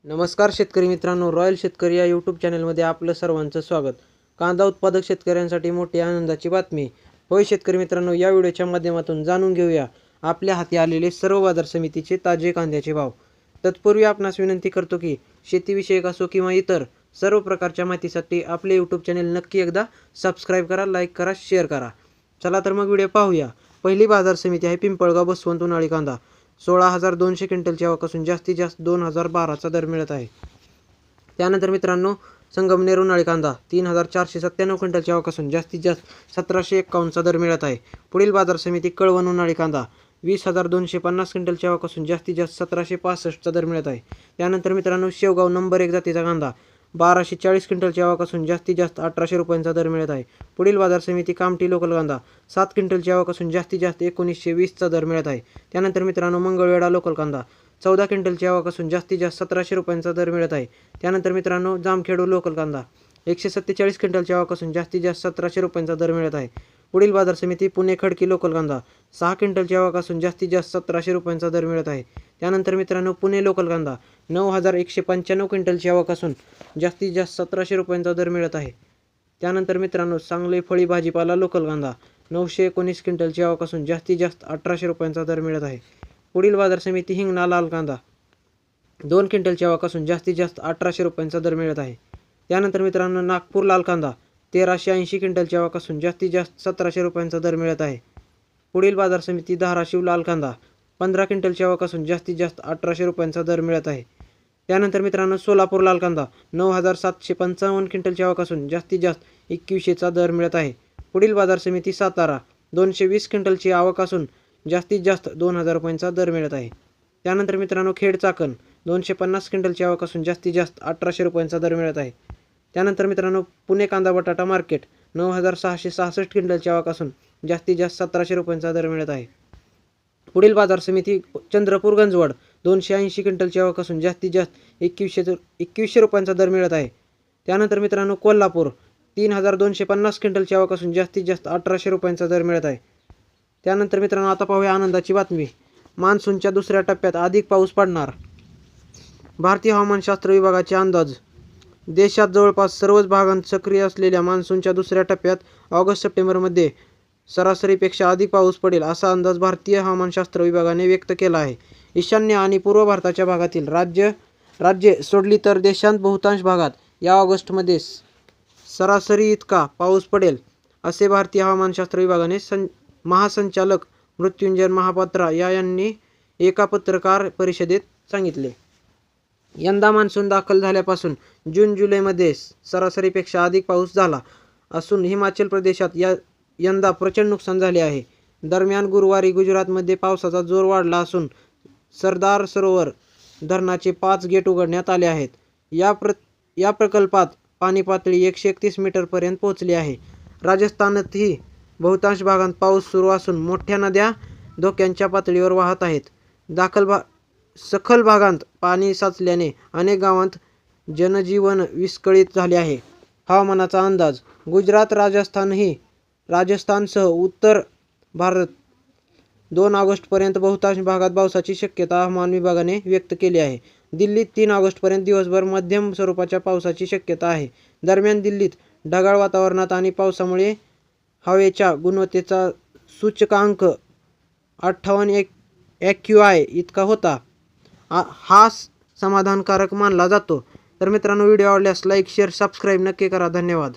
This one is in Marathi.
नमस्कार शेतकरी मित्रांनो, रॉयल शेतकरी या यूट्यूब चॅनलमध्ये आपलं सर्वांचं स्वागत. कांदा उत्पादक शेतकऱ्यांसाठी मोठी आनंदाची बातमी. होय शेतकरी मित्रांनो, या व्हिडिओच्या माध्यमातून जाणून घेऊया आपल्या हाती आलेले सर्व बाजार समितीचे ताजे कांद्याचे भाव. तत्पूर्वी आपणास विनंती करतो की शेतीविषयक असो किंवा इतर सर्व प्रकारच्या माहितीसाठी आपले यूट्यूब चॅनल नक्की एकदा सबस्क्राईब करा, लाईक करा, शेअर करा. चला तर मग व्हिडिओ पाहूया. पहिली बाजार समिती आहे पिंपळगाव बसवंत उन्हाळी कांदा. 16,200 क्विंटलची आवक असून जास्तीत जास्त 2,012चा दर मिळत आहे. त्यानंतर मित्रांनो, संगमनेर उन्हाळी कांदा 3,497 क्विंटलची आवक असून जास्तीत जास्त 1,751चा दर मिळत आहे. पुढील बाजार समिती कळवण उन्हाळी कांदा 20,250 क्विंटलची आवक असून जास्तीत जास्त 1,765चा दर मिळत आहे. त्यानंतर मित्रांनो, शेवगाव नंबर 1 जातीचा कांदा 1,240 क्विंटलची आवक असून जास्तीत जास्त 1,800 रुपयांचा दर मिळत आहे. पुढील बाजार समिती कामठी लोकल कांदा 7 क्विंटलची आवक असून जास्तीत जास्त 1,920चा दर मिळत आहे. त्यानंतर मित्रांनो, मंगळवेढा लोकल कांदा 14 क्विंटलची आवक असून जास्तीत जास्त 1,700 रुपयांचा दर मिळत आहे. त्यानंतर मित्रांनो, जामखेडू लोकल कांदा 147 क्विंटलची आवक असून जास्तीत जास्त 1,700 रुपयांचा दर मिळत आहे. पुढील बाजार समिती पुणे खडकी लोकल कांदा 6 क्विंटलची आवक असून जास्तीत जास्त 1,700 रुपयांचा दर मिळत आहे. त्यानंतर मित्रांनो, पुणे लोकल कांदा 9,195 क्विंटलची आवक असून जास्तीत जास्त 1,700 रुपयांचा दर मिळत आहे. त्यानंतर मित्रांनो, सांगली फळी भाजीपाला लोकल कांदा 919 क्विंटलची आवक असून जास्तीत जास्त 1,800 रुपयांचा दर मिळत आहे. पुढील बाजार समिती हिंगणा लाल कांदा 2 क्विंटलची आवक असून जास्तीत जास्त 1,800 रुपयांचा दर मिळत आहे. त्यानंतर मित्रांनो, नागपूर लाल कांदा 1,380 क्विंटलची आवक असून जास्तीत जास्त 1,700 रुपयांचा दर मिळत आहे. पुढील बाजार समिती धाराशिव लाल कांदा 15 क्विंटलची आवक असून जास्तीत जास्त 1,800 रुपयांचा दर मिळत आहे. त्यानंतर मित्रांनो, सोलापूर लाल कांदा 9,755 क्विंटलची आवक असून जास्तीत जास्त 2,100चा दर मिळत आहे. पुढील बाजार समिती सातारा 220 क्विंटलची आवक असून जास्तीत जास्त 2,000 रुपयांचा दर मिळत आहे. त्यानंतर मित्रांनो, खेड चाकण 250 क्विंटलची आवक असून जास्तीत जास्त 1,800 रुपयांचा दर मिळत आहे. त्यानंतर मित्रांनो, पुणे कांदा बटाटा मार्केट 9,666 क्विंटलची आवक असून जास्तीत जास्त 1,700 रुपयांचा दर मिळत आहे. पुढील बाजार समिती चंद्रपूर गंजवड 280 क्विंटलची आवक असून जास्तीत जास्त 2,100 रुपयांचा दर मिळत आहे. त्यानंतर मित्रांनो, कोल्हापूर 3,250 क्विंटलची आवक असून जास्तीत जास्त 1,800 रुपयांचा दर मिळत आहे. त्यानंतर मित्रांनो, आता पाहूया आनंदाची बातमी. मान्सूनच्या दुसऱ्या टप्प्यात अधिक पाऊस पडणार. भारतीय हवामानशास्त्र विभागाचे अंदाज. देशात जवळपास सर्वच भागांत सक्रिय असलेल्या मान्सूनच्या दुसऱ्या टप्प्यात ऑगस्ट-सप्टेंबरमध्ये सरासरीपेक्षा अधिक पाऊस पडेल असा अंदाज भारतीय हवामानशास्त्र विभागाने व्यक्त केला आहे. ईशान्य आणि पूर्व भारताच्या भागातील राज्ये सोडली तर देशांत बहुतांश भागात या ऑगस्टमध्ये सरासरी इतका पाऊस पडेल असे भारतीय हवामानशास्त्र विभागाने महासंचालक मृत्युंजय महापात्रा यांनी एका पत्रकार परिषदेत सांगितले. यंदा मान्सून दाखल झाल्यापासून जून-जुलैमध्ये सरासरीपेक्षा अधिक पाऊस झाला असून हिमाचल प्रदेशात यंदा प्रचंड नुकसान झाले आहे. दरम्यान गुरुवारी गुजरातमध्ये पावसाचा जोर वाढला असून सरदार सरोवर धरणाचे 5 गेट उघडण्यात आले आहेत. या प्रकल्पात पाणी पातळी 131 मीटरपर्यंत पोहोचली आहे. राजस्थानातही बहुतांश भागात पाऊस सुरू असून मोठ्या नद्या धोक्याच्या पातळीवर वाहत आहेत. सखल भागात पाणी साचल्याने अनेक गावांत जनजीवन विस्कळीत झाले आहे. हवामानाचा अंदाज. गुजरात, राजस्थानसह उत्तर भारत 2 ऑगस्टपर्यंत बहुतांश भागात पावसाची शक्यता हवामान विभागाने व्यक्त केली आहे. दिल्लीत 3 ऑगस्टपर्यंत दिवसभर मध्यम स्वरूपाच्या पावसाची शक्यता आहे. दरम्यान दिल्लीत ढगाळ वातावरणात आणि पावसामुळे हवेच्या गुणवत्तेचा सूचकांक 58 AQI इतका होता. हा समाधानकारक मानला जातो. तर मित्रांनो, व्हिडिओ आवडल्यास लाईक, शेअर, सबस्क्राईब नक्की करा. धन्यवाद.